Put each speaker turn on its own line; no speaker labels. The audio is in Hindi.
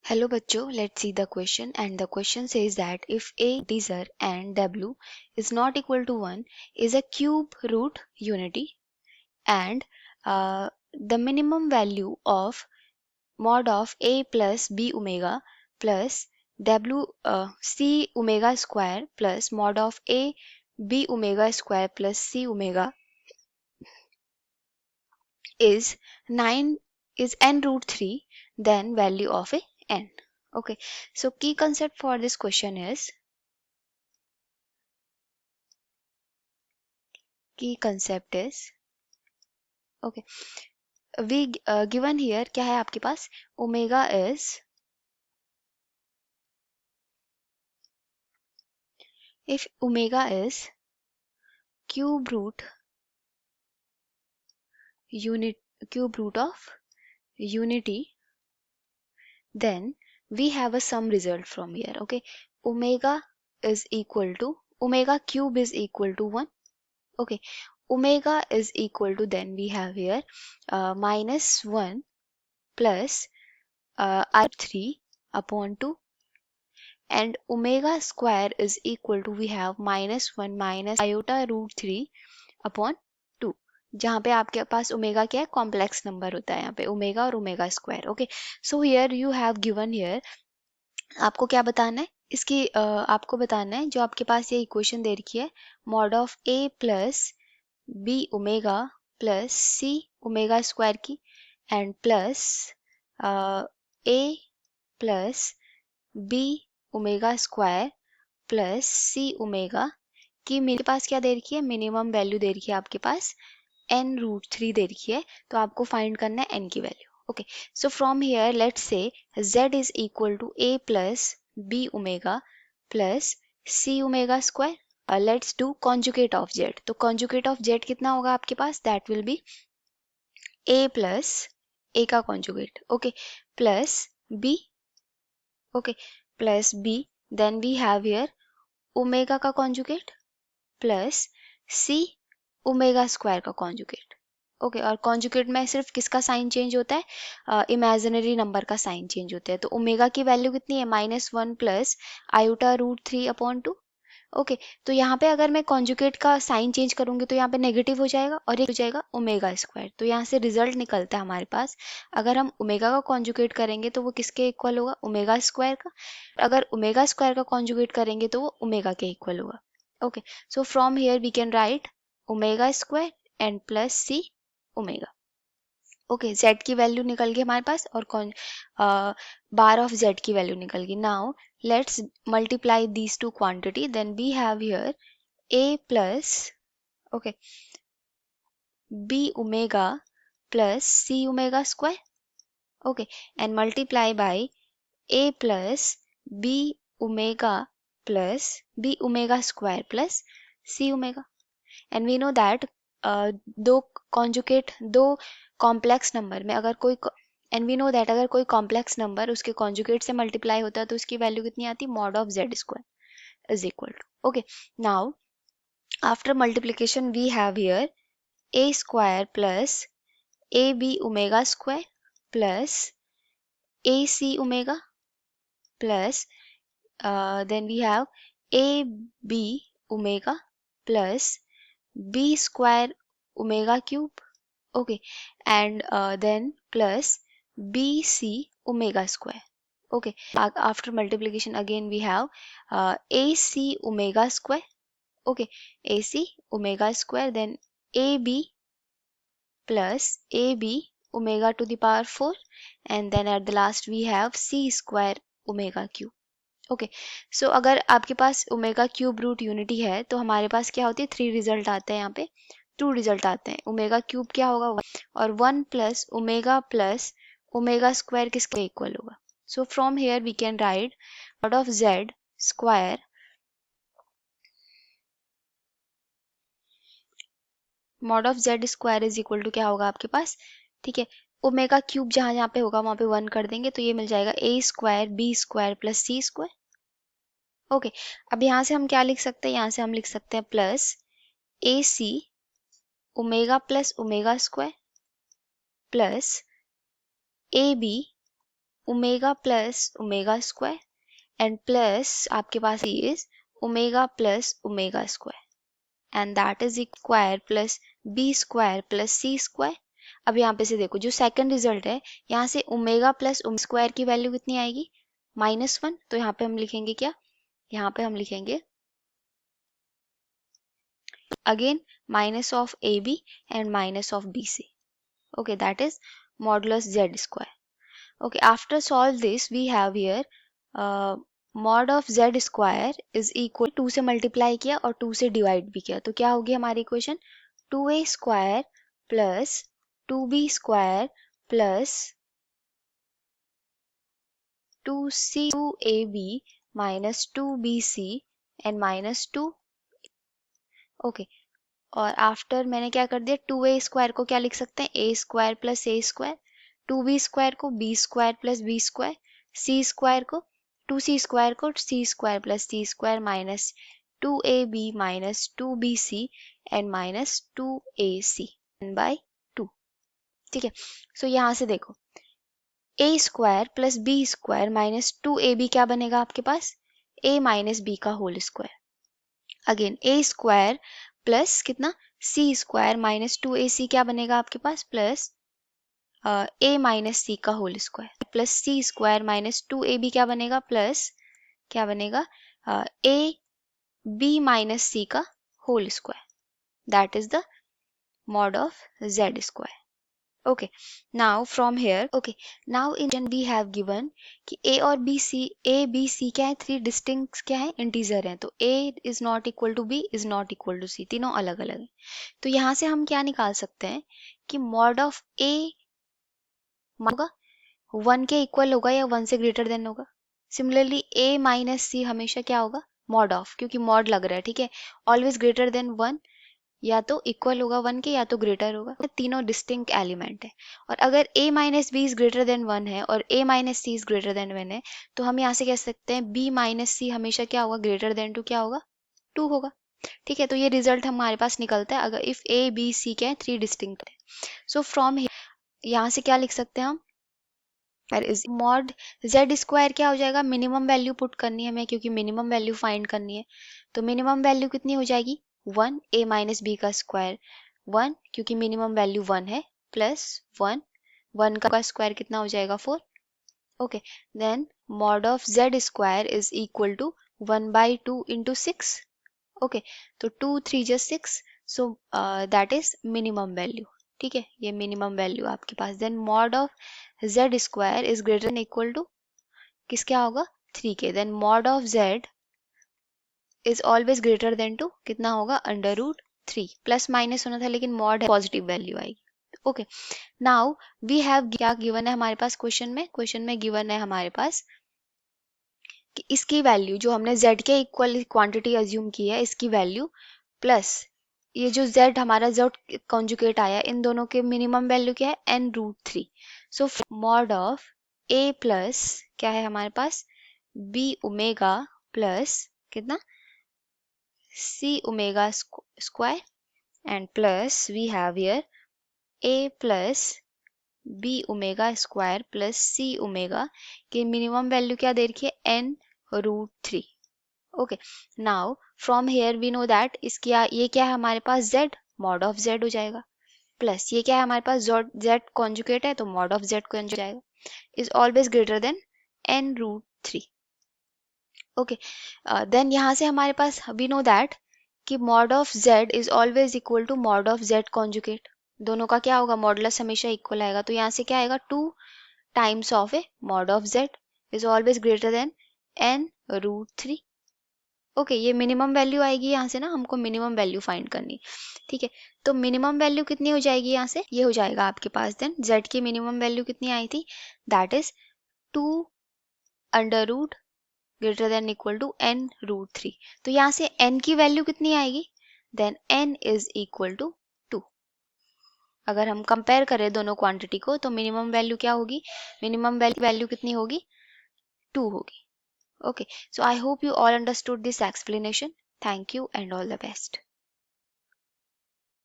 Hello बच्चों, let's see the question and the question says that if a integer and w is not equal to 1 is a cube root unity and the minimum value of mod of a plus b omega plus w c omega square plus mod of a b omega square plus c omega is 9 is n root 3, then value of a n. Okay, so key concept for this question is okay, we given here क्या है आपके पास omega is if omega is cube root unit cube root of unity, then we have a sum result from here. Okay, omega is equal to omega cube is equal to 1. Okay, omega is equal to, then we have here minus 1 plus I 3 upon 2, and omega square is equal to we have minus 1 minus iota root 3 upon 2, जहाँ पे आपके पास ओमेगा क्या है, कॉम्प्लेक्स नंबर होता है यहाँ पे ओमेगा और omega square. Okay, so here you have given here, आपको क्या बताना है इसकी आपको बताना है जो आपके पास ये इक्वेशन दे रखी है mod of A plus B omega plus C omega square की and plus A plus B omega square plus C omega की मेरे पास क्या दे रखी है, मिनिमम वैल्यू दे रखी है आपके पास n रूट 3 दे रखी है, तो आपको फाइंड करना है n की value. Okay, so from here let's say z is equal to a plus b omega plus c omega square. Let's do conjugate of z. तो कॉन्जुगेट ऑफ z कितना होगा आपके पास, that will be a plus a का conjugate, okay, plus b, okay, plus b, then we have here omega का conjugate plus c omega square का कॉन्जुगेट. ओके, और कॉन्जुगेट में सिर्फ किसका साइन चेंज होता है, इमेजिनरी नंबर का साइन चेंज होता है. तो ओमेगा की वैल्यू कितनी है, minus 1 plus iota root 3 upon 2. Okay, तो यहाँ पे अगर मैं कॉन्जुगेट का साइन चेंज करूंगी तो यहाँ पे नेगेटिव हो जाएगा और ये हो जाएगा ओमेगा स्क्वायर. तो यहाँ से रिजल्ट निकलता है हमारे पास, अगर हम ओमेगा का कॉन्जुगेट करेंगे तो वो किसके इक्वल होगा, ओमेगा स्क्वायर का. अगर ओमेगा स्क्वायर का कॉन्जुगेट करेंगे तो वो ओमेगा के इक्वल होगा. Okay, so from here we can write omega square and plus C omega. Okay, z की वैल्यू निकल गई हमारे पास और कौन बार ऑफ z की वैल्यू निकल गई. Now let's multiply these two quantity, then we have here a plus okay b omega plus c omega square. Okay, and multiply by a plus b omega plus b omega square plus c omega. And we know that दो कॉम्प्लेक्स नंबर में अगर कोई एंड वी नो दैट अगर कोई कॉम्प्लेक्स नंबर उसके कॉन्जुगेट से मल्टीप्लाई होता है तो उसकी वैल्यू कितनी आती है, mod of Z square is equal to. Okay, now after multiplication we have here A square plus A B omega square plus A C omega plus then we have ab omega plus b square omega cube. Okay, and then plus bc omega square. Okay, after multiplication again we have ac omega square. Okay, ac omega square, then ab plus ab omega to the power 4, and then at the last we have c square omega cube. Okay, so अगर आपके पास ओमेगा क्यूब रूट यूनिटी है तो हमारे पास क्या होती है, 3 रिजल्ट आते हैं, यहाँ पे 2 रिजल्ट आते हैं. ओमेगा क्यूब क्या होगा 1 और 1 प्लस ओमेगा स्क्वायर किसके इक्वल होगा. So from here we can write mod of Z square, mod of Z square is equal to क्या होगा आपके पास, ठीक है, ओमेगा क्यूब जहां जहां पे होगा वहां पे 1 कर देंगे तो ये मिल जाएगा ए square B square plus C square. Okay, अब यहाँ से हम क्या लिख सकते हैं, यहाँ से हम लिख सकते हैं plus A C omega plus omega square plus A B omega plus omega square and plus आपके पास is omega plus omega square and that is square plus B square plus C square. अब यहाँ पे से देखो जो सेकंड रिजल्ट है, यहाँ से ओमेगा प्लस ओमेगा स्क्वायर की वैल्यू कितनी आएगी, -1। तो यहाँ पे हम लिखेंगे क्या, यहाँ पे हम लिखेंगे again minus of AB and minus of BC. Okay, that is modulus Z square. Okay, after solve this, we have here mod of Z square is equal 2 से मल्टीप्लाई किया और 2 से डिवाइड भी किया, तो क्या होगी हमारी equation, 2A square plus 2B square plus 2AB minus 2BC and minus 2। Okay, और आफ्टर मैंने क्या कर दिया, 2A स्क्वायर को क्या लिख सकते हैं, A square plus A square, 2B square को B square plus B square, C square को 2C स्क्वायर को C square plus C square minus 2AB minus 2BC and minus 2AC by 2। ठीक है, सो यहाँ से देखो A square plus B square minus 2AB क्या बनेगा आपके पास, A माइनस B का whole square, again A square plus कितना C स्क्वायर माइनस 2AC क्या बनेगा आपके पास, प्लस A माइनस C का whole square plus C square minus 2AB क्या बनेगा, प्लस क्या बनेगा A B माइनस C का whole square, that is the mod of Z square. Okay, now from here, okay, now in we have given कि A और B C क्या है, 3 डिस्टिंक्ट क्या है, इंटीजर हैं, तो A is not equal to B is not equal to C, तीनों अलग अलग हैं। तो यहाँ से हम क्या निकाल सकते हैं कि mod of A होगा 1 के इक्वल होगा या 1 से ग्रेटर देन होगा। सिमिलरली A माइनस C हमेशा क्या होगा, mod ऑफ, क्योंकि mod लग रहा है, ठीक है, ऑलवेज ग्रेटर देन 1, या तो इक्वल होगा 1 के या तो ग्रेटर होगा, तीनों डिस्टिंक्ट एलिमेंट है। और अगर a minus B is greater than 1 है और a minus C is greater than 1 है, तो हम यहाँ से कह सकते हैं b माइनस सी हमेशा क्या होगा, ग्रेटर देन 2 क्या होगा, 2 होगा। ठीक है, तो ये रिजल्ट हमारे पास निकलता है अगर इफ a b c क्या है, 3 डिस्टिंक्ट है। सो फ्रॉम यहाँ से क्या लिख सकते हैं हम, मॉड z स्क्वायर क्या हो जाएगा, मिनिमम वैल्यू पुट करनी है हमें, क्योंकि मिनिमम वैल्यू फाइंड करनी है, तो मिनिमम वैल्यू कितनी हो जाएगी, 1 a माइनस बी का स्क्वायर 1, क्योंकि मिनिमम वैल्यू 1 है, प्लस 1 का स्क्वायर कितना हो जाएगा, 4। Okay, then mod of z square is equal to 1/2 into 6। Okay, तो 2 3 just 6, so that is minimum value. ठीक है, ये मिनिमम वैल्यू आपके पास। Then mod of z square is greater than equal to किस क्या होगा, 3 के। Then mod of z is always greater than to कितना होगा, √3, प्लस माइनस होना था लेकिन मॉड पॉजिटिव वैल्यू आएगी। ओके, नाउ वी हैव क्या गिवन है हमारे पास क्वेश्चन में गिवन है हमारे पास कि इसकी वैल्यू जो हमने z के इक्वल क्वांटिटी अज्यूम की है, इसकी वैल्यू प्लस ये जो z हमारा z कॉन्जुगेट आया, इन दोनों के मिनिमम वैल्यू क्या है, n√3। So mod of a plus क्या है हमारे पास, b ओमेगा प्लस कितना, c omega square and plus we have here a plus b omega square plus c omega की मिनिमम वैल्यू क्या दे रखी है, n√3। Okay, now from here we know that इसकी ये क्या है हमारे पास, z, मॉड ऑफ z हो जाएगा, प्लस ये क्या है हमारे पास, z कॉन्जुगेट है तो मॉड ऑफ z कॉन्जुगेट जाएगा, is always greater than n√3। Okay, then यहाँ से हमारे पास वी नो दैट कि mod of z is always equal to mod of z conjugate, दोनों का क्या होगा, मॉडुलस हमेशा इक्वल आएगा, तो यहाँ से क्या आएगा, 2 times of A mod of z is always greater than n√3। Okay, ये मिनिमम वैल्यू आएगी यहाँ से ना, हमको मिनिमम वैल्यू फाइंड करनी। ठीक है, तो मिनिमम वैल्यू कितनी हो जाएगी यहाँ से, ये हो जाएगा आपके पास, देन z की मिनिमम वैल्यू कितनी आई थी, that is 2 under root greater than equal to n√3। तो यहाँ से n की वैल्यू कितनी आएगी, then n is equal to 2। अगर हम कंपेयर करें दोनों क्वांटिटी को तो मिनिमम वैल्यू क्या होगी, मिनिमम वैल्यू कितनी होगी, 2 होगी। Okay, so I hope you all understood this explanation. Thank you and all the best.